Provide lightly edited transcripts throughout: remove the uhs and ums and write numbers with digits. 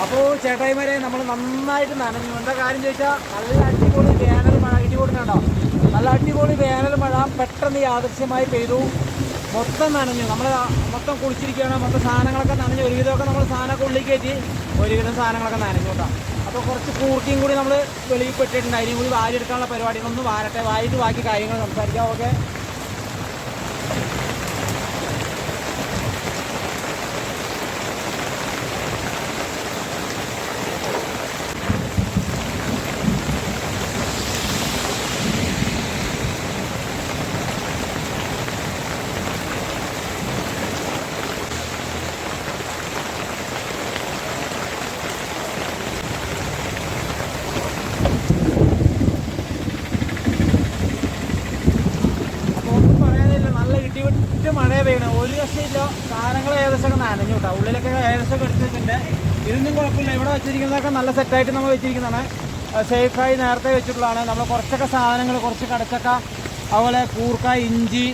അപ്പോൾ ചേട്ടായിമാരെ നമ്മൾ നന്നായിട്ട് നനഞ്ഞു. എന്താ കാര്യം ചോദിച്ചാൽ നല്ല അടിപൊളി വേനൽ മഴ ഇടി കൊടുക്കുന്നുണ്ടോ, നല്ല അടിപൊളി വേനൽ മഴ പെട്ടെന്ന് യാദൃശ്യമായി പെയ്തു. മൊത്തം നനഞ്ഞു, നമ്മൾ മൊത്തം കുളിച്ചിരിക്കുകയാണ്. മൊത്തം സാധനങ്ങളൊക്കെ നനഞ്ഞു. ഒരുവിധമൊക്കെ നമ്മൾ സാധനമൊക്കെ ഉള്ളിൽ കയറ്റി, ഒരുവിധം സാധനങ്ങളൊക്കെ നനഞ്ഞു കേട്ടോ. അപ്പോൾ കുറച്ച് കൂർക്കിയും കൂടി നമ്മൾ വെളിയിൽ പെട്ടിട്ടുണ്ട്. അതിനും കൂടി വാരിയെടുക്കാനുള്ള പരിപാടികളൊന്നും വാരട്ടെ, വായിട്ട് ബാക്കി കാര്യങ്ങൾ സംസാരിക്കാം. ഓക്കെ, മഴ പെയ്യണം. ഒരു രക്ഷയില്ല. സാധനങ്ങൾ ഏകദേശമൊക്കെ നനഞ്ഞു കേട്ടോ. ഉള്ളിലൊക്കെ ഏകദേശമൊക്കെ എടുത്ത് വെച്ചിട്ടുണ്ട്. ഇതൊന്നും കുഴപ്പമില്ല. ഇവിടെ വെച്ചിരിക്കുന്നതൊക്കെ നല്ല സെറ്റായിട്ട് നമ്മൾ വെച്ചിരിക്കുന്നതാണ്. സേഫായി നേരത്തെ വെച്ചിട്ടുള്ളതാണ്. നമ്മൾ കുറച്ചൊക്കെ സാധനങ്ങൾ, കുറച്ച് കടച്ചക്ക, അതുപോലെ കൂർക്ക, ഇഞ്ചി,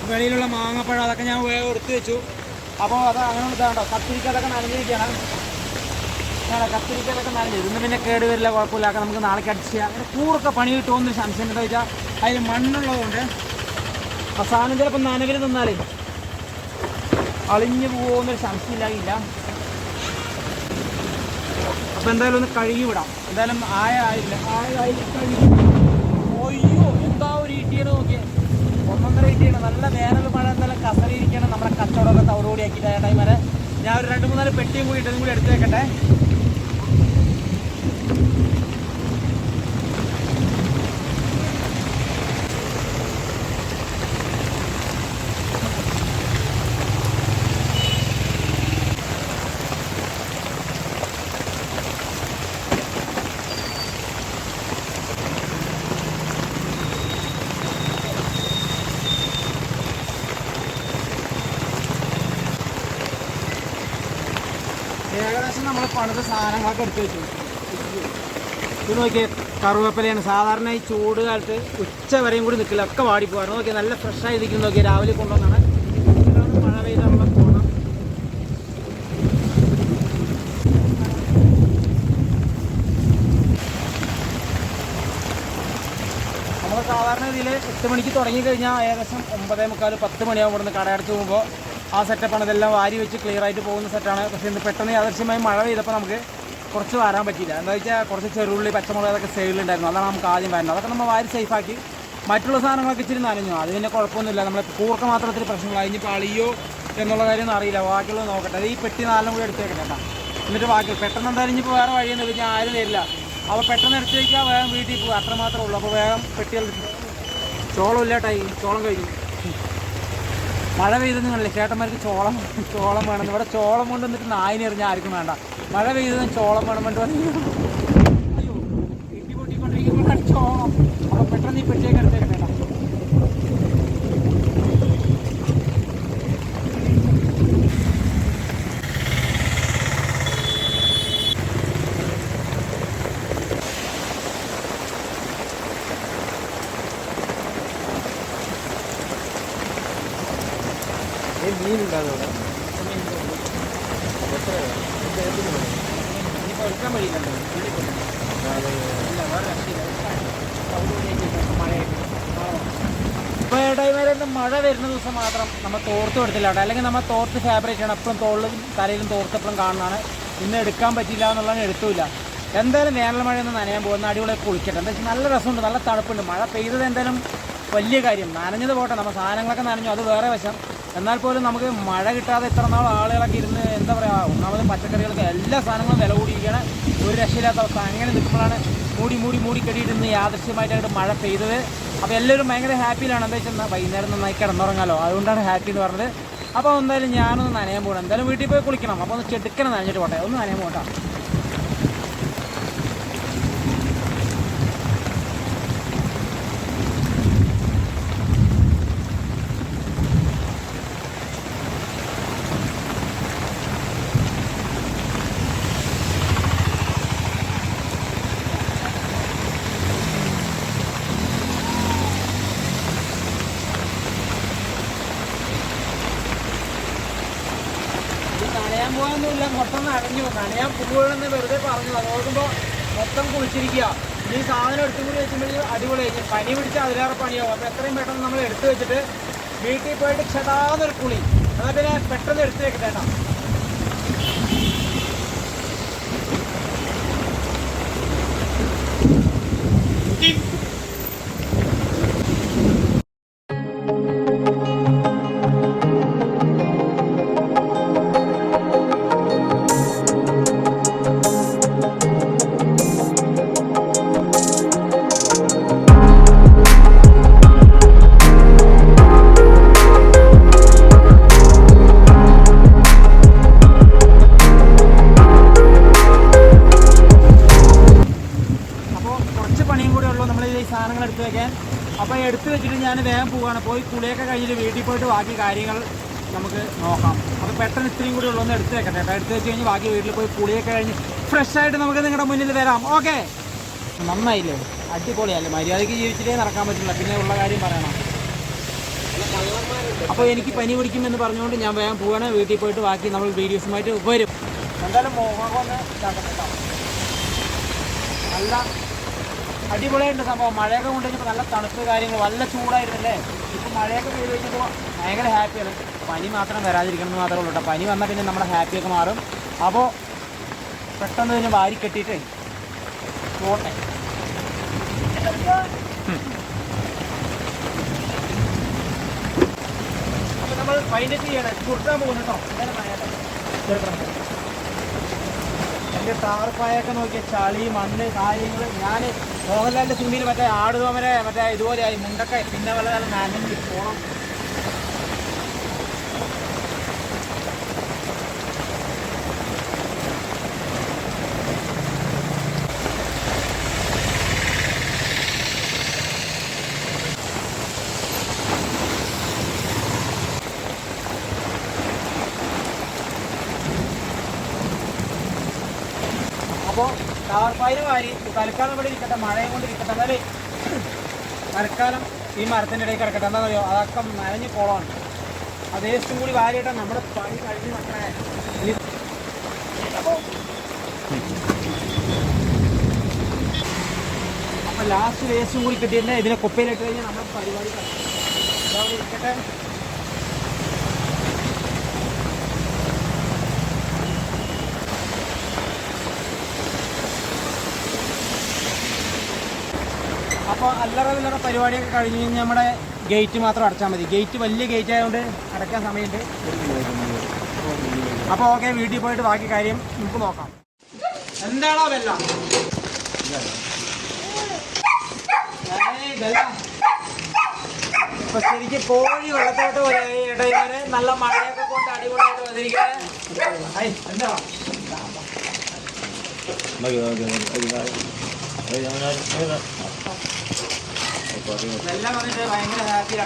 വെളിയിലുള്ള മാങ്ങപ്പഴം, അതൊക്കെ ഞാൻ എടുത്ത് വെച്ചു. അപ്പോൾ അത് അങ്ങനെ ഇതാണ്ടോ, കത്തിരിക്ക അതൊക്കെ നനഞ്ഞിരിക്കുകയാണ്. കത്തിരിക്ക അതൊക്കെ നനഞ്ഞു. ഇതൊന്നും പിന്നെ കേട് വരില്ല, കുഴപ്പമില്ല. നമുക്ക് നാളേക്ക് അടിച്ച് ചെയ്യാം. അങ്ങനെ കൂർക്ക പണി കിട്ടുമെന്നൊരു സംശയം എന്താ വെച്ചാൽ അതിൽ മണ്ണുള്ളതുകൊണ്ട് ആ സാധനം ചിലപ്പോൾ നനവിൽ നിന്നാലേ അളിഞ്ഞു പോകുന്നൊരു സംശയമില്ലാകില്ല. അപ്പം എന്തായാലും ഒന്ന് കഴുകി വിടാം. എന്തായാലും ആയില്ല കഴുകി. അയ്യോ, എന്താ ഒരു ഇടിയാണ് നോക്കിയേ, ഒന്നൊന്നര ഇടിയാണ്. നല്ല വേനൽ മഴ എന്തായാലും കസറിയിരിക്കണം. നമ്മുടെ കച്ചവടമൊക്കെ തവറുകൂടി ആക്കിയിട്ട് ടൈമരെ ഞാൻ ഒരു 2-3 പെട്ടിയും കൂടി ഇട്ടതും കൂടി എടുത്ത് വെക്കട്ടെ. ഏകദേശം നമ്മൾ പണിത സാധനങ്ങളൊക്കെ എടുത്ത് വെച്ചു. ഇത് നോക്കിയേ, കറുവേപ്പിലയാണ്. സാധാരണ ഈ ചൂട് കാലത്ത് ഉച്ച വരെയും കൂടി നിൽക്കില്ല, ഒക്കെ വാടിപ്പോകാറ്. നോക്കിയാൽ നല്ല ഫ്രഷായി ഇരിക്കുന്നു. നോക്കിയാൽ രാവിലെ കൊണ്ടുവന്നാണ്. മഴ പെയ്താലുള്ള പോകണം. നമ്മൾ സാധാരണ ഇതിൽ 8 മണിക്ക് തുടങ്ങിക്കഴിഞ്ഞാൽ ഏകദേശം 9:45-10 മണിയാകും ഇവിടുന്ന് കടയടച്ച് പോകുമ്പോൾ. ആ സെറ്റപ്പാണ്. ഇതെല്ലാം വാരി വെച്ച് ക്ലിയർ ആയിട്ട് പോകുന്ന സെറ്റാണ്. പക്ഷേ ഇന്ന് പെട്ടെന്ന് യാദൃശ്യമായി മഴ പെയ്തപ്പോൾ നമുക്ക് കുറച്ച് വരാൻ പറ്റിയില്ല. എന്താ വെച്ചാൽ കുറച്ച് ചെറുള്ളി, പച്ചമുളക് അതൊക്കെ സൈഡിലുണ്ടായിരുന്നു. അതാണ് നമുക്ക് ആദ്യം വരുന്നത്. അതൊക്കെ നമ്മൾ വാരി സേഫാക്കി. മറ്റുള്ള സാധനങ്ങളൊക്കെ ഇച്ചിരി നനഞ്ഞു. അത് പിന്നെ കുഴപ്പമൊന്നുമില്ല. നമ്മൾ കൂർക്ക മാത്രത്തിൽ പ്രശ്നങ്ങൾ. അതിനിപ്പോൾ അളിയോ എന്നുള്ള കാര്യമൊന്നും അറിയില്ല. ബാക്കിയുള്ളത് നോക്കട്ടെ. അത് ഈ പെട്ടി 4 കൂടി എടുത്ത് വെക്കട്ടെ കേട്ടോ. എന്നിട്ട് ബാക്കി പെട്ടെന്ന് എന്തായാലും ഇനിയിപ്പോൾ വേറെ വഴിയൊന്നും വെച്ചാൽ ആരും വരില്ല. അപ്പോൾ പെട്ടെന്ന് എടുത്ത് വയ്ക്കുക, വേഗം വീട്ടിൽ പോകുക, അത്രമാത്രമേ ഉള്ളൂ. അപ്പോൾ വേഗം പെട്ടികൾ ചോളം ഇല്ലാട്ടായി, ചോളം കഴിഞ്ഞു. മഴ പെയ്തെന്ന് കണ്ടില്ലേ, ചേട്ടന്മാർക്ക് ചോളം വേണം. ഇവിടെ ചോളം കൊണ്ട് വന്നിട്ട് നായിനെ എറിഞ്ഞാൽ ആർക്കും വേണ്ട. മഴ പെയ്തതും ചോളം വേണം വേണ്ടി പറഞ്ഞു. അയ്യോ, ഇട്ടി പൊട്ടിക്കൊണ്ടിരിക്കുമ്പോൾ ചോളം. അപ്പോൾ പെട്ടെന്ന് ഈ പെട്ടിയൊക്കെ എടുത്തേക്കട്ടെ. മീനുണ്ടാകും എടുക്കാൻ വഴിയില്ല. ഇപ്പോൾ ടൈമിൽ മഴ വരുന്ന ദിവസം മാത്രം നമ്മൾ തോർത്ത് കൊടുത്തില്ല കേട്ടോ. അല്ലെങ്കിൽ നമ്മൾ തോർത്ത് ഫാബ്രിക് ആണ്. എപ്പോഴും തോളിലും തലയിലും തോർത്തെപ്പോഴും കാണുന്നതാണ്. ഇന്ന് എടുക്കാൻ പറ്റില്ല എന്നുള്ളതാണ്, എടുത്തില്ല. എന്തായാലും വേനൽ മഴയൊന്നും നനയാൻ പോകുന്ന അടിപൊളി കുളിക്കട്ടെ. എന്താ വെച്ചാൽ നല്ല രസമുണ്ട്, നല്ല തണുപ്പുണ്ട്. മഴ പെയ്തത് എന്തായാലും വലിയ കാര്യം. നനഞ്ഞത് പോട്ടെ, നമ്മൾ സാധനങ്ങളൊക്കെ നനഞ്ഞു, അത് വേറെ വശം. എന്നാൽ പോലും നമുക്ക് മഴ കിട്ടാതെ ഇത്ര നാൾ ആളുകളൊക്കെ ഇരുന്ന് എന്താ പറയുക, ഒന്നാമതും പച്ചക്കറികൾക്ക് എല്ലാ സാധനങ്ങളും വില കൂടിയിരിക്കുകയാണ്. ഒരു രക്ഷയില്ലാത്ത അവസ്ഥ. അങ്ങനെ നിൽക്കുമ്പോഴാണ് മൂടി കെട്ടിയിട്ടിന്ന് യാദൃശ്യമായിട്ടായിട്ട് മഴ പെയ്തത്. അപ്പോൾ എല്ലാവരും ഭയങ്കര ഹാപ്പിയിലാണ്. എന്താ വെച്ചാൽ വൈകുന്നേരം നന്നായി കിടന്നുറങ്ങാലോ, അതുകൊണ്ടാണ് ഹാപ്പി എന്ന് പറഞ്ഞത്. അപ്പോൾ എന്തായാലും ഞാനൊന്ന് നനയാൻ പോകണം. എന്തായാലും വീട്ടിൽ പോയി കുളിക്കണം. അപ്പോൾ ഒന്ന് ചെടുക്കണം, നനഞ്ഞിട്ട് പോട്ടെ. ഒന്ന് നനയാൻ പോകട്ടോ. നനയാൻ പോകാനൊന്നുമില്ല, മൊത്തം നനഞ്ഞു. നനയാൻ പോവുകയാണെന്ന് വെറുതെ പറഞ്ഞു. അത് നോക്കുമ്പോൾ മൊത്തം കുളിച്ചിരിക്കുക. ഈ സാധനം എടുത്തും കൂടി വെച്ചുമ്പോൾ അടിപൊളി കഴിഞ്ഞു. പനി പിടിച്ച് അതിലേറെ പണിയാവും. അപ്പോൾ എത്രയും പെട്ടെന്ന് നമ്മൾ എടുത്തു വെച്ചിട്ട് വീട്ടിൽ പോയിട്ട് ക്ഷതാന്നൊരു കുളി. എന്നാൽ പിന്നെ പെട്ടെന്ന് എടുത്ത് വെക്കട്ടെ കേട്ടോ. സാധനങ്ങൾ എടുത്ത് വെക്കാൻ. അപ്പോൾ എടുത്ത് വെച്ചിട്ട് ഞാൻ വേഗം പോവുകയാണ്. പോയി കുളിയൊക്കെ കഴിഞ്ഞിട്ട് വീട്ടിൽ പോയിട്ട് ബാക്കി കാര്യങ്ങൾ നമുക്ക് നോക്കാം. അപ്പോൾ പെട്ടെന്ന് ഇത്രയും കൂടി ഉള്ളൊന്ന് എടുത്ത് വെക്കട്ടെ കേട്ടോ. എടുത്ത് വെച്ച് കഴിഞ്ഞ് ബാക്കി വീട്ടിൽ പോയി കുളിയൊക്കെ കഴിഞ്ഞ് ഫ്രഷ് ആയിട്ട് നമുക്ക് നിങ്ങളുടെ മുന്നിൽ വരാം. ഓക്കെ, നന്നായില്ലേ? അടിപൊളിയല്ലേ? മര്യാദയ്ക്ക് ജീവിച്ചിട്ടേ നടക്കാൻ പറ്റില്ല, പിന്നെ ഉള്ള കാര്യം പറയണം. അപ്പോൾ എനിക്ക് പനി പിടിക്കുമെന്ന് പറഞ്ഞുകൊണ്ട് ഞാൻ വേഗം പോവുകയാണ്. വീട്ടിൽ പോയിട്ട് ബാക്കി നമ്മൾ വീഡിയോസുമായിട്ട് വരും. എന്തായാലും മോഹമൊന്ന് കേട്ടോ. നല്ല അടിപൊളിയായിട്ട് സംഭവം. മഴയൊക്കെ കൊണ്ട് കഴിഞ്ഞപ്പോൾ നല്ല തണുപ്പ് കാര്യങ്ങൾ, നല്ല ചൂടായിരുന്നല്ലേ. ഇപ്പോൾ മഴയൊക്കെ പെയ്ത് കഴിഞ്ഞപ്പോൾ ഭയങ്കര ഹാപ്പിയാണ്. പനി മാത്രം വരാതിരിക്കണം എന്ന് മാത്രമേ ഉള്ളൂ കേട്ടോ. പനി വന്നാൽ പിന്നെ നമ്മുടെ ഹാപ്പിയൊക്കെ മാറും. അപ്പോൾ പെട്ടെന്ന് തന്നെ വാരി കെട്ടിയിട്ട് പോട്ടെ. അപ്പോൾ നമ്മൾ ഫൈനറ്റ് ചെയ്യണം, കുർത്താൻ പോകുന്നു കേട്ടോ. എൻ്റെ ടാർപ്പായൊക്കെ നോക്കിയ ചളി മണ്ണ് കാര്യങ്ങൾ. ഞാൻ മോഹൻലാലിൻ്റെ സിനിമയിൽ മറ്റേ ആടുതോമനെ മറ്റേ ഇതുപോലെയായി മുണ്ടൊക്കെ പിന്നെ വല്ല നനഞ്ഞ് പോകണം. അപ്പോൾ ടാർപ്പായിന് വാരി തൽക്കാലം ഇവിടെ ഇരിക്കട്ടെ, മഴയും കൊണ്ട് ഇരിക്കട്ടെ. എന്നാലേ തൽക്കാലം ഈ മരത്തിൻ്റെ ഇടയിൽ കിടക്കട്ടെ. എന്താ പറയുക, അതൊക്കെ നനഞ്ഞ് പോളാണ്. ആ വേസ്റ്റും കൂടി വാരിയിട്ടാ നമ്മുടെ പണി കഴിഞ്ഞ് നോക്കണേ. അപ്പോൾ ലാസ്റ്റ് വേസ്റ്റും കൂടി കിട്ടിയിട്ട് ഇതിനെ കുപ്പയിലിട്ട് കഴിഞ്ഞാൽ നമ്മുടെ പരിപാടി അവിടെ ഇരിക്കട്ടെ. അപ്പോൾ അല്ലറ വില്ലറ പരിപാടിയൊക്കെ കഴിഞ്ഞ് കഴിഞ്ഞാൽ നമ്മുടെ ഗേറ്റ് മാത്രം അടച്ചാൽ മതി. ഗേറ്റ് വലിയ ഗേറ്റ് ആയതുകൊണ്ട് അടയ്ക്കാൻ സമയമുണ്ട്. അപ്പോൾ ഓക്കെ, വീട്ടിൽ പോയിട്ട് ബാക്കി കാര്യം നമുക്ക് നോക്കാം. എന്താണോ വെള്ളം ഇപ്പൊ ശരിക്കും കോഴി വെള്ളത്തോട്ട് ഇടയിലെ നല്ല മഴയൊക്കെ കൊണ്ട് അടിപൊളിയായിട്ട് വന്നിരിക്കുകയാണ്. എന്താ വെള്ളം വന്നിട്ട് ഭയങ്കര ഹാപ്പിയാണ്.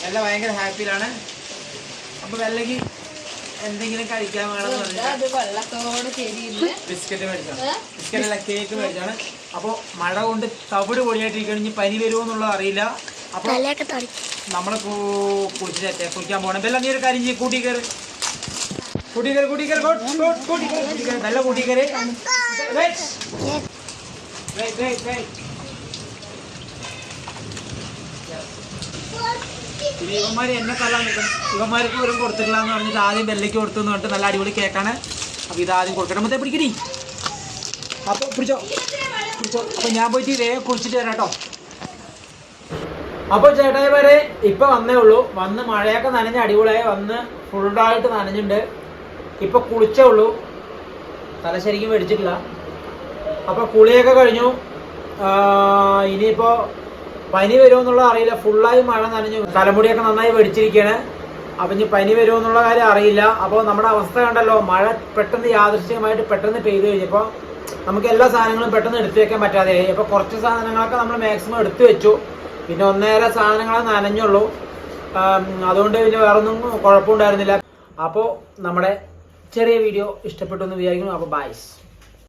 എല്ലാം ഭയങ്കര ഹാപ്പിയിലാണ്. അപ്പൊ വെള്ളക്ക് എന്തെങ്കിലും കഴിക്കാൻ വേണമെന്ന് ബിസ്ക്കറ്റ് മേടിച്ചാണ്. ബിസ്ക്കറ്റല്ല, കേക്ക് മേടിച്ചാണ്. അപ്പോൾ മഴ കൊണ്ട് തവിട് പൊടിയായിട്ടിരിക്കണം. ഇനി പനി വരുമോ എന്നുള്ളത് അറിയില്ല. അപ്പോൾ നമ്മള് കുളിക്കാൻ പോകണം. വെള്ളം നീ ഒരു കാര്യം ചെയ്യും, കൂട്ടിക്കയറി നല്ല കൂട്ടിക്കയറി. ഇവന്മാര് എന്നെ തല്ലാൻ നിൽക്കും. ഇവന്മാർക്ക് പോലും കൊടുത്തിട്ടില്ലാന്ന് പറഞ്ഞിട്ട് ആദ്യം വെള്ളയ്ക്ക് കൊടുത്തു എന്ന് പറഞ്ഞിട്ട് നല്ല അടിപൊളി കേക്കാണ്. അപ്പോൾ ഇതാദ്യം കൊടുക്കട്ടെ. മറ്റേ പിടിക്കടി. അപ്പോൾ പിടിച്ചോ. അപ്പോൾ ഞാൻ പോയിട്ട് വേഗം കുളിച്ചിട്ട് വരാം കേട്ടോ. അപ്പോൾ ചേട്ടായിമാരെ ഇപ്പം വന്നേ ഉള്ളൂ. വന്ന് മഴയൊക്കെ നനഞ്ഞ് അടിപൊളിയായി വന്ന് ഫുള്ളായിട്ട് നനഞ്ഞിട്ടുണ്ട്. ഇപ്പം കുളിച്ചേ ഉള്ളൂ, തല ശരിക്കും മേടിച്ചിട്ടില്ല. അപ്പോൾ കുളിയൊക്കെ കഴിഞ്ഞു. ഇനിയിപ്പോൾ പനി വരുമോ എന്നുള്ളത് അറിയില്ല. ഫുള്ളായി മഴ നനഞ്ഞു, തലമുടിയൊക്കെ നന്നായി വെടിച്ചിരിക്കുകയാണ്. അപ്പം ഇനി പനി വരുമോ എന്നുള്ള കാര്യം അറിയില്ല. അപ്പോൾ നമ്മുടെ അവസ്ഥ കണ്ടല്ലോ, മഴ പെട്ടെന്ന് യാദൃശ്ചികമായിട്ട് പെട്ടെന്ന് പെയ്തു കഴിഞ്ഞപ്പോൾ നമുക്ക് എല്ലാ സാധനങ്ങളും പെട്ടെന്ന് എടുത്തു വെക്കാൻ പറ്റാതെയായി. അപ്പോൾ കുറച്ച് സാധനങ്ങളൊക്കെ നമ്മൾ മാക്സിമം എടുത്തു വെച്ചു. പിന്നെ ഒന്നേറെ സാധനങ്ങളെ നനഞ്ഞുള്ളൂ. അതുകൊണ്ട് പിന്നെ വേറൊന്നും കുഴപ്പമുണ്ടായിരുന്നില്ല. അപ്പോൾ നമ്മുടെ ചെറിയ വീഡിയോ ഇഷ്ടപ്പെട്ടു എന്ന് വിചാരിക്കുന്നു. അപ്പോൾ ബൈസ്.